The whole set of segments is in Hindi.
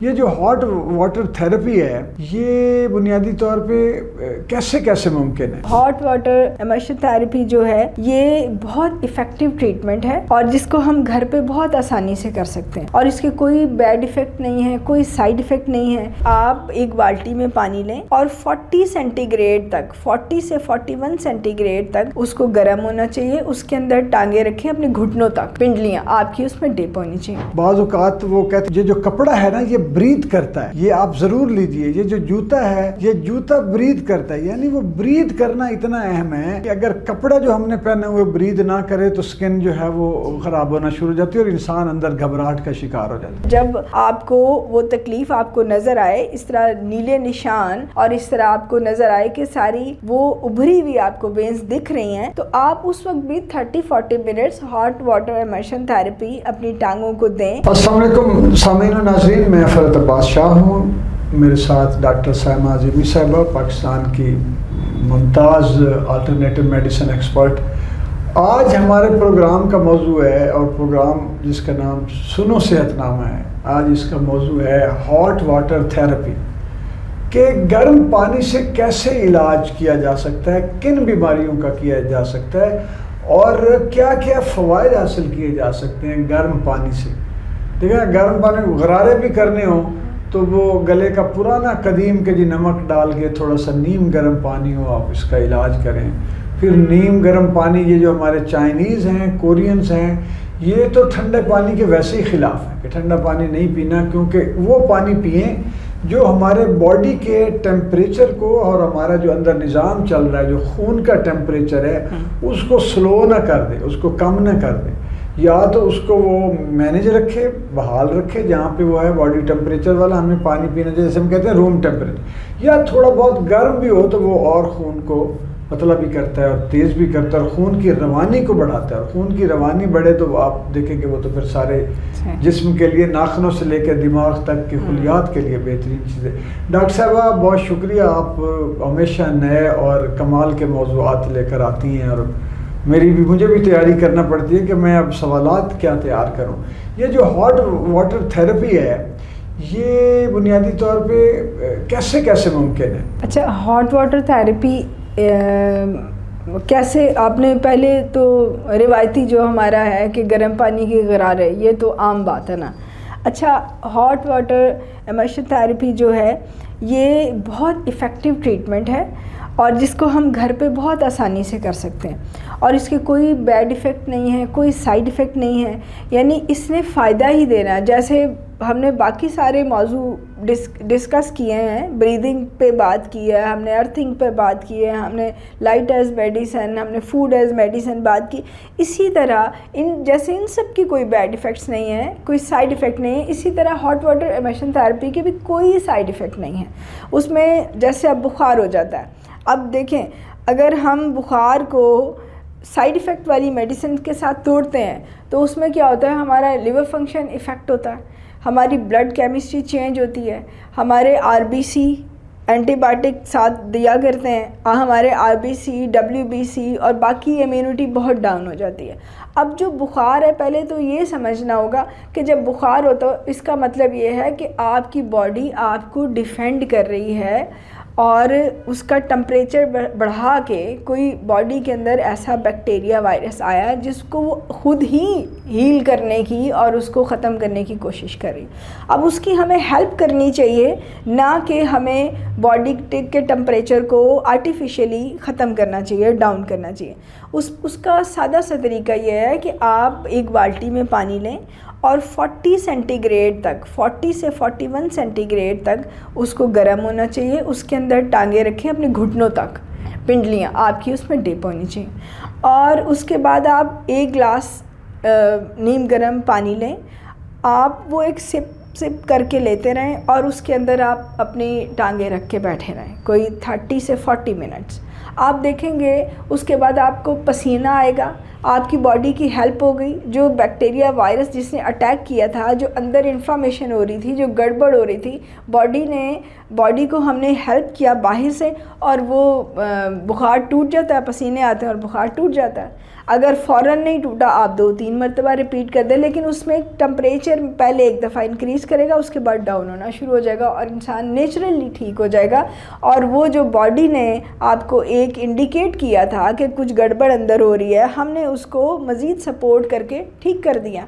ये जो हॉट वाटर थेरेपी है ये बुनियादी तौर पे कैसे कैसे मुमकिन है? हॉट वाटर इमर्शन थेरेपी जो है ये बहुत इफ़ेक्टिव ट्रीटमेंट है और जिसको हम घर पे बहुत आसानी से कर सकते हैं और इसके कोई बैड इफ़ेक्ट नहीं है, कोई साइड इफ़ेक्ट नहीं है। आप एक बाल्टी में पानी लें और 40 सेंटीग्रेड तक, 40 से 41 सेंटीग्रेड तक उसको गर्म होना चाहिए। उसके अंदर टांगे रखें अपने घुटनों तक, पिंडलियाँ आपकी उसमें डिप होनी चाहिए। बाज़ औक़ात वो कहते हैं ये जो कपड़ा है ना ये ब्रीथ करता है, ये आप जरूर लीजिए। ये जो जूता है ये जूता ब्रीथ करता है, यानी वो ब्रीथ करना इतना अहम है कि अगर कपड़ा जो हमने पहना हुआ ब्रीथ ना करे तो स्किन जो है वो खराब होना शुरू हो जाती है और इंसान अंदर घबराहट का शिकार हो जाता है। जब आपको वो तकलीफ आपको नजर आए, इस तरह नीले निशान और इस तरह आपको नजर आए कि सारी वो उभरी हुई आपको वेन्स दिख रही हैं, तो आप उस वक्त भी 30-40 minutes hot water immersion therapy अपनी टांगों को दें। अस्सलाम वालेकुम सामीन और नाज़रीन, मैं फरत अब्बास शाह हूँ। मेरे साथ डॉक्टर साइमा आज़मी साहिबा, पाकिस्तान की मुमताज़ अल्टरनेटिव मेडिसिन एक्सपर्ट। आज हमारे प्रोग्राम का मौजू है और प्रोग्राम जिसका नाम सुनो सेहतनामा है। आज इसका मौजू है हॉट वाटर थेरेपी कि गर्म पानी से कैसे इलाज किया जा सकता है, किन बीमारियों का किया जा सकता है और क्या क्या फ़वाइद हासिल किए जा सकते हैं गर्म पानी से। देखिए, गर्म पानी गरारे भी करने हो तो वो गले का पुराना कदीम के जी नमक डाल के थोड़ा सा नीम गर्म पानी हो, आप इसका इलाज करें। फिर नीम गर्म पानी, ये जो हमारे चाइनीज़ हैं, कोरियंस हैं, ये तो ठंडे पानी के वैसे ही ख़िलाफ़ है कि ठंडा पानी नहीं पीना, क्योंकि वो पानी पिएं जो हमारे बॉडी के टेम्परेचर को और हमारा जो अंदर निज़ाम चल रहा है, जो खून का टेम्परेचर है, उसको स्लो ना कर दे, उसको कम ना कर दे। या तो उसको वो मैनेज रखे, बहाल रखे, जहाँ पे वो है बॉडी टेम्परेचर वाला हमें पानी पीना चाहिए, जैसे हम कहते हैं रूम टेम्परेचर। या थोड़ा बहुत गर्म भी हो तो वो और खून को पतला भी करता है और तेज़ भी करता है और खून की रवानी को बढ़ाता है। और खून की रवानी बढ़े तो आप देखेंगे वो तो फिर सारे जिस्म के लिए, नाखनों से लेकर दिमाग तक के खुलियात के लिए बेहतरीन चीज़ें। डॉक्टर साहबा बहुत शुक्रिया, आप हमेशा नए और कमाल के मौज़ूआत लेकर आती हैं और मुझे भी तैयारी करना पड़ती है कि मैं अब सवालात क्या तैयार करूं। ये जो हॉट वाटर थेरेपी है ये बुनियादी तौर पे कैसे कैसे मुमकिन है? अच्छा, हॉट वाटर थेरेपी कैसे, आपने पहले तो रिवायती जो हमारा है कि गर्म पानी की गरार है, ये तो आम बात है ना। अच्छा, हॉट वाटर इमर्शन थेरेपी जो है ये बहुत इफ़ेक्टिव ट्रीटमेंट है और जिसको हम घर पे बहुत आसानी से कर सकते हैं और इसके कोई बैड इफ़ेक्ट नहीं है, कोई साइड इफ़ेक्ट नहीं है, यानी इसने फ़ायदा ही देना है। जैसे हमने बाकी सारे मौजू डिस्कस किए हैं, ब्रीदिंग पे बात की है हमने, अर्थिंग पे बात की है हमने, लाइट एज मेडिसिन, हमने फूड एज मेडिसिन बात की। इसी तरह इन सब की कोई बैड इफ़ेक्ट्स नहीं है, कोई साइड इफ़ेक्ट नहीं है। इसी तरह हॉट वाटर इमर्शन थेरेपी के भी कोई साइड इफ़ेक्ट नहीं है। उसमें जैसे अब बुखार हो जाता है, अब देखें अगर हम बुखार को साइड इफ़ेक्ट वाली मेडिसिन के साथ तोड़ते हैं तो उसमें क्या होता है, हमारा लिवर फंक्शन इफ़ेक्ट होता है, हमारी ब्लड केमिस्ट्री चेंज होती है, हमारे आरबीसी एंटीबायोटिक साथ दिया करते हैं, हमारे आरबीसी, डब्ल्यूबीसी और बाकी इम्यूनिटी बहुत डाउन हो जाती है। अब जो बुखार है, पहले तो ये समझना होगा कि जब बुखार हो तो इसका मतलब ये है कि आपकी बॉडी आपको डिफेंड कर रही है और उसका टेम्परेचर बढ़ा के कोई बॉडी के अंदर ऐसा बैक्टीरिया वायरस आया जिसको वो खुद ही हील करने की और उसको ख़त्म करने की कोशिश कर रही। अब उसकी हमें हेल्प करनी चाहिए, ना कि हमें बॉडी के टेम्परेचर को आर्टिफिशियली ख़त्म करना चाहिए, डाउन करना चाहिए। उसका सादा सा तरीका यह है कि आप एक बाल्टी में पानी लें और 40 सेंटीग्रेड तक, 40 से 41 सेंटीग्रेड तक उसको गर्म होना चाहिए। उसके अंदर टांगे रखें अपने घुटनों तक, पिंडलियाँ आपकी उसमें डिप होनी चाहिए। और उसके बाद आप एक गिलास नीम गर्म पानी लें, आप वो एक सिप करके लेते रहें और उसके अंदर आप अपनी टांगे रख के बैठे रहें कोई 30 से 40 मिनट्स। आप देखेंगे उसके बाद आपको पसीना आएगा, आपकी बॉडी की हेल्प हो गई। जो बैक्टीरिया वायरस जिसने अटैक किया था, जो अंदर इन्फ्लामेशन हो रही थी, जो गड़बड़ हो रही थी, बॉडी को हमने हेल्प किया बाहर से, और वो बुखार टूट जाता है, पसीने आते हैं और बुखार टूट जाता है। अगर फ़ौरन नहीं टूटा, आप 2-3 मरतबा रिपीट कर दें, लेकिन उसमें टेम्परेचर पहले एक दफ़ा इंक्रीज़ करेगा, उसके बाद डाउन होना शुरू हो जाएगा और इंसान नेचुरली ठीक हो जाएगा। और वो जो बॉडी ने आपको एक इंडिकेट किया था कि कुछ गड़बड़ अंदर हो रही है, हमने उसको मज़ीद सपोर्ट करके ठीक कर दिया।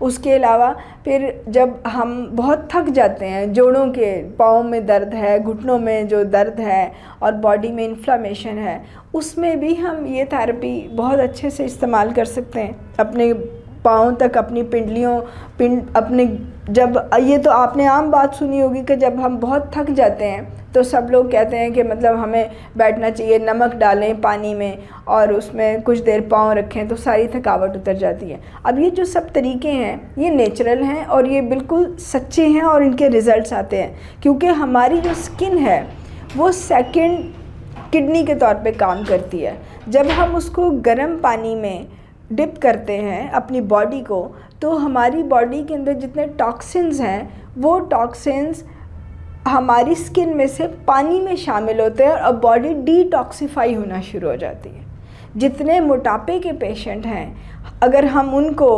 उसके अलावा फिर जब हम बहुत थक जाते हैं, जोड़ों के पाँव में दर्द है, घुटनों में जो दर्द है और बॉडी में इन्फ्लामेशन है, उसमें भी हम ये थेरेपी बहुत अच्छे से इस्तेमाल कर सकते हैं। अपने पाँव तक, अपनी अपने जब ये तो आपने आम बात सुनी होगी कि जब हम बहुत थक जाते हैं तो सब लोग कहते हैं कि मतलब हमें बैठना चाहिए, नमक डालें पानी में और उसमें कुछ देर पाँव रखें तो सारी थकावट उतर जाती है। अब ये जो सब तरीके हैं ये नेचुरल हैं और ये बिल्कुल सच्चे हैं और इनके रिज़ल्ट्स आते हैं, क्योंकि हमारी जो स्किन है वो सेकंड किडनी के तौर पे काम करती है। जब हम उसको गर्म पानी में डिप करते हैं अपनी बॉडी को, तो हमारी बॉडी के अंदर जितने टॉक्सिन्स हैं वो टॉक्सिन्स हमारी स्किन में से पानी में शामिल होते हैं और बॉडी डिटॉक्सिफाई होना शुरू हो जाती है। जितने मोटापे के पेशेंट हैं, अगर हम उनको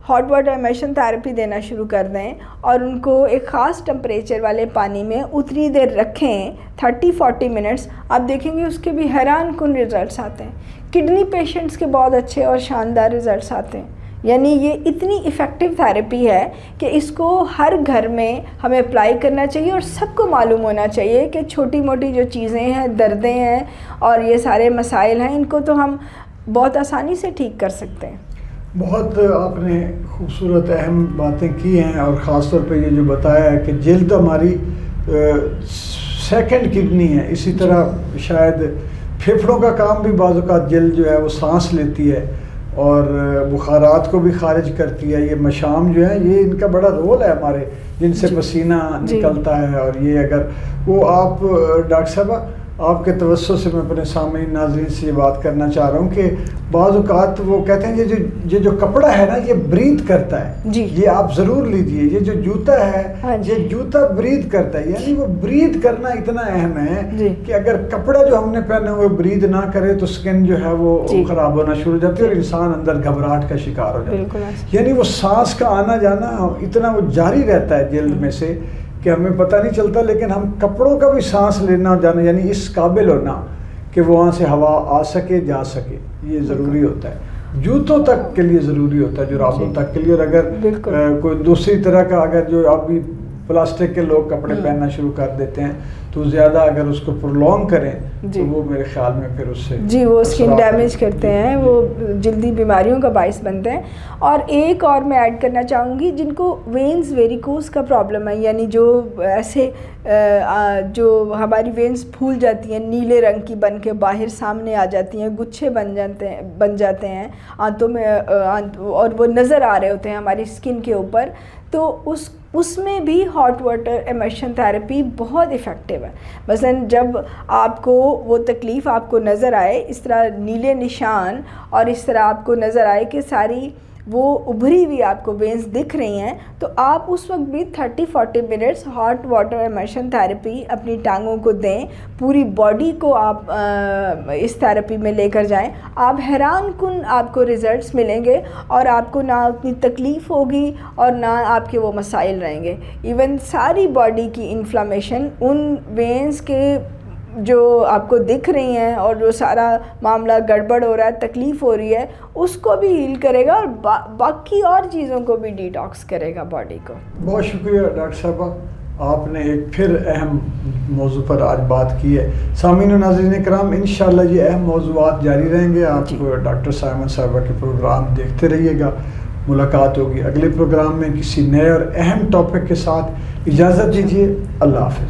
हॉट वाटर इमर्शन थेरेपी देना शुरू कर दें और उनको एक ख़ास टेम्परेचर वाले पानी में उतनी देर रखें 30-40 मिनट्स, आप देखेंगे उसके भी हैरान कुन रिज़ल्ट्स आते हैं। किडनी पेशेंट्स के बहुत अच्छे और शानदार रिज़ल्ट्स आते हैं। यानी ये इतनी इफ़ेक्टिव थेरेपी है कि इसको हर घर में हमें अप्लाई करना चाहिए और सबको मालूम होना चाहिए कि छोटी मोटी जो चीज़ें हैं, दर्दें हैं और ये सारे मसाइल हैं, इनको तो हम बहुत आसानी से ठीक कर सकते हैं। बहुत आपने खूबसूरत अहम बातें की हैं और ख़ास तौर पे ये जो बताया है कि जल्द हमारी सेकंड किडनी है। इसी तरह शायद फेफड़ों का काम भी बाज़ औक़ात जल्द जो है वो सांस लेती है और बुखारात को भी खारिज करती है। ये मशाम जो है ये इनका बड़ा रोल है हमारे, जिनसे पसीना निकलता है। और ये अगर वो आप डॉक्टर साहबा आपके तवज्जो से मैं अपने सामने नाज़रीन से ये बात करना चाह रहा हूँ कि बाज़ औक़ात वो कहते हैं ये जो कपड़ा है ना ये ब्रीथ करता है जी। ये आप ज़रूर लीजिए। ये जो जूता है ये जूता ब्रीथ करता है, यानी वो ब्रीथ करना इतना अहम है कि अगर कपड़ा जो हमने पहना हुआ ब्रीथ ना करे तो स्किन जो है वो ख़राब होना शुरू हो जाती है और इंसान अंदर घबराहट का शिकार हो जाता है। यानी वो सांस का आना जाना इतना वो जारी रहता है जल्द में से कि हमें पता नहीं चलता, लेकिन हम कपड़ों का भी सांस लेना जाना, यानी इस काबिल होना कि वो वहाँ से हवा आ सके जा सके, ये ज़रूरी होता है। जूतों तक के लिए ज़रूरी होता है, जुराबों तक के लिए। और अगर कोई दूसरी तरह का अगर जो अभी प्लास्टिक के लोग कपड़े पहनना शुरू कर देते हैं तो ज़्यादा अगर उसको प्रोलॉन्ग करें तो वो मेरे ख्याल में फिर उससे वो स्किन डैमेज करते हैं, वो जल्दी बीमारियों का बाइस बनते हैं। और एक और मैं ऐड करना चाहूँगी, जिनको वेन्स वेरिकोस का प्रॉब्लम है, यानी जो ऐसे जो हमारी वेन्स फूल जाती हैं, नीले रंग की बन के बाहर सामने आ जाती हैं, गुच्छे बन जाते हैं आंतों में और वो नज़र आ रहे होते हैं हमारी स्किन के ऊपर, तो उसमें भी हॉट वाटर इमर्शन थेरेपी बहुत इफ़ेक्टिव है। मसलन जब आपको वो तकलीफ़ आपको नज़र आए, इस तरह नीले निशान और इस तरह आपको नज़र आए कि सारी वो उभरी हुई आपको वेन्स दिख रही हैं, तो आप उस वक्त भी 30-40 minutes hot water immersion therapy अपनी टांगों को दें, पूरी बॉडी को आप इस थेरेपी में लेकर जाएं। आप हैरान कुन आपको रिज़ल्ट्स मिलेंगे और आपको ना उतनी तकलीफ़ होगी और ना आपके वो मसाइल रहेंगे। इवन सारी बॉडी की इन्फ्लामेशन उन वेन्स के जो आपको दिख रही हैं और जो सारा मामला गड़बड़ हो रहा है, तकलीफ़ हो रही है, उसको भी हील करेगा और बाकी और चीज़ों को भी डिटॉक्स करेगा बॉडी को। बहुत शुक्रिया डॉक्टर साहबा, आपने एक फिर अहम मौजू पर आज बात की है। सामीन और नाज़रीन कराम, इंशाअल्लाह ये अहम मौज़ूआत जारी रहेंगे। आप डॉक्टर साइमा साहबा के प्रोग्राम देखते रहिएगा। मुलाकात होगी अगले प्रोग्राम में किसी नए और अहम टॉपिक के साथ। इजाज़त दीजिए, अल्लाह हाफ़िज़।